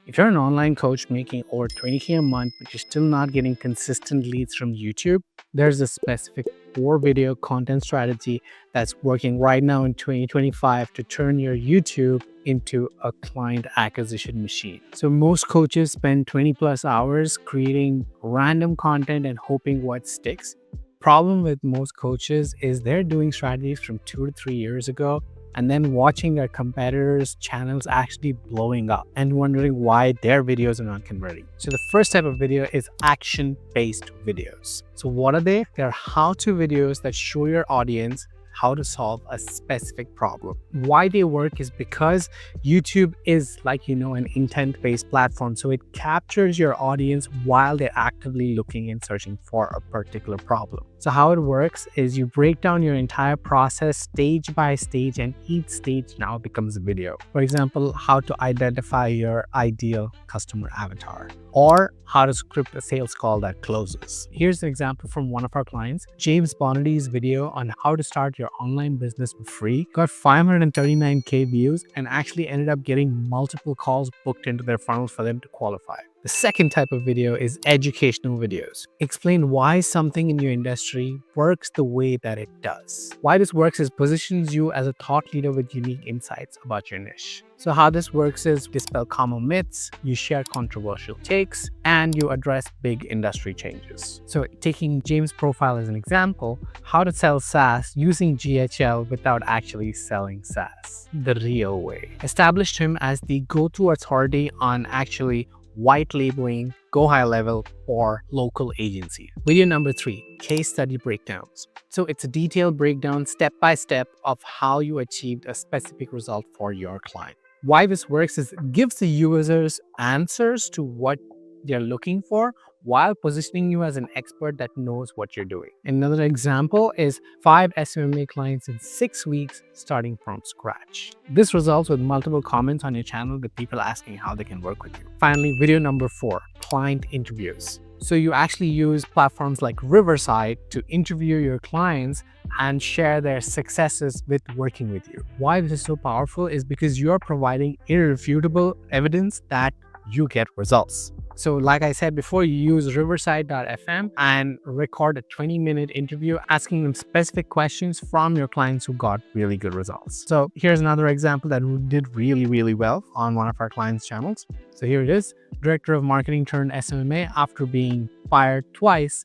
If you're an online coach making over 20K a month, but you're still not getting consistent leads from YouTube, there's a specific 4-video content strategy that's working right now in 2025 to turn your YouTube into a client acquisition machine. So most coaches spend 20 plus hours creating random content and hoping what sticks. Problem with most coaches is they're doing strategies from 2 to 3 years ago and then watching their competitors' channels actually blowing up and wondering why their videos are not converting. So the first type of video is action-based videos. So what are they? They're how-to videos that show your audience how to solve a specific problem. Why they work is because YouTube is, like an intent-based platform. So it captures your audience while they're actively looking and searching for a particular problem. So how it works is you break down your entire process stage by stage, and each stage now becomes a video. For example, how to identify your ideal customer avatar, or how to script a sales call that closes. Here's an example from one of our clients. James Bonnety's video on how to start your online business for free got 539K views and actually ended up getting multiple calls booked into their funnel for them to qualify. The second type of video is educational videos. Explain why something in your industry works the way that it does. Why this works is positions you as a thought leader with unique insights about your niche. So how this works is dispel common myths, you share controversial takes, and you address big industry changes. So taking James' profile as an example, how to sell SaaS using GHL without actually selling SaaS, the real way. Established him as the go-to authority on actually white labeling, go high level, or local agency. Video number 3, case study breakdowns. So it's a detailed breakdown step by step of how you achieved a specific result for your client. Why this works is it gives the users answers to what they're looking for while positioning you as an expert that knows what you're doing. Another example is 5 SMMA clients in 6 weeks starting from scratch. This results with multiple comments on your channel with people asking how they can work with you. Finally, video number 4, client interviews. So you actually use platforms like Riverside to interview your clients and share their successes with working with you. Why this is so powerful is because you're providing irrefutable evidence that you get results. So like I said before, you use riverside.fm and record a 20-minute interview asking them specific questions from your clients who got really good results. So here's another example that did really well on one of our clients' channels. So here it is, director of marketing turned SMMA after being fired twice,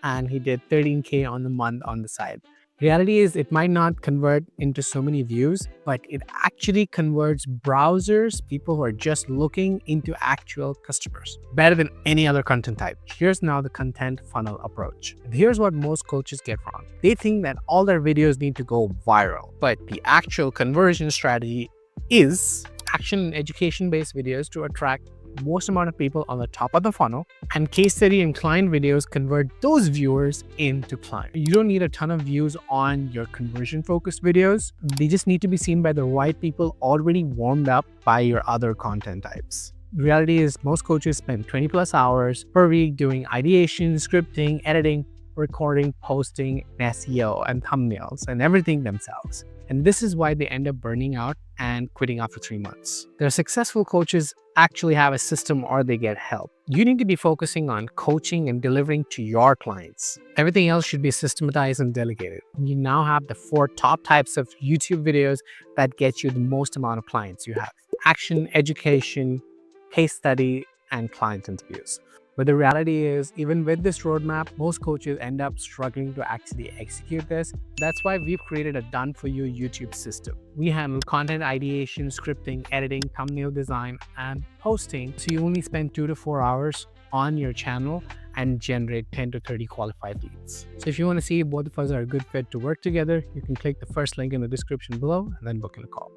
and he did 13K on the month on the side. Reality is it might not convert into so many views, but it actually converts browsers, people who are just looking, into actual customers, better than any other content type. Here's now the content funnel approach. And here's what most coaches get wrong. They think that all their videos need to go viral, but the actual conversion strategy is action and education-based videos to attract most amount of people on the top of the funnel, and case study and client videos convert those viewers into clients. You don't need a ton of views on your conversion focused videos. They just need to be seen by the right people already warmed up by your other content types. The reality is most coaches spend 20 plus hours per week doing ideation, scripting, editing, recording, posting, SEO, and thumbnails, and everything themselves. And this is why they end up burning out and quitting after 3 months. Their successful coaches actually have a system or they get help. You need to be focusing on coaching and delivering to your clients. Everything else should be systematized and delegated. You now have the 4 top types of YouTube videos that get you the most amount of clients. You have action, education, case study, and client interviews. But the reality is, even with this roadmap, most coaches end up struggling to actually execute this. That's why we've created a done-for-you YouTube system. We handle content ideation, scripting, editing, thumbnail design, and posting. So you only spend 2 to 4 hours on your channel and generate 10 to 30 qualified leads. So if you want to see if both of us are a good fit to work together, you can click the first link in the description below and then book in a call.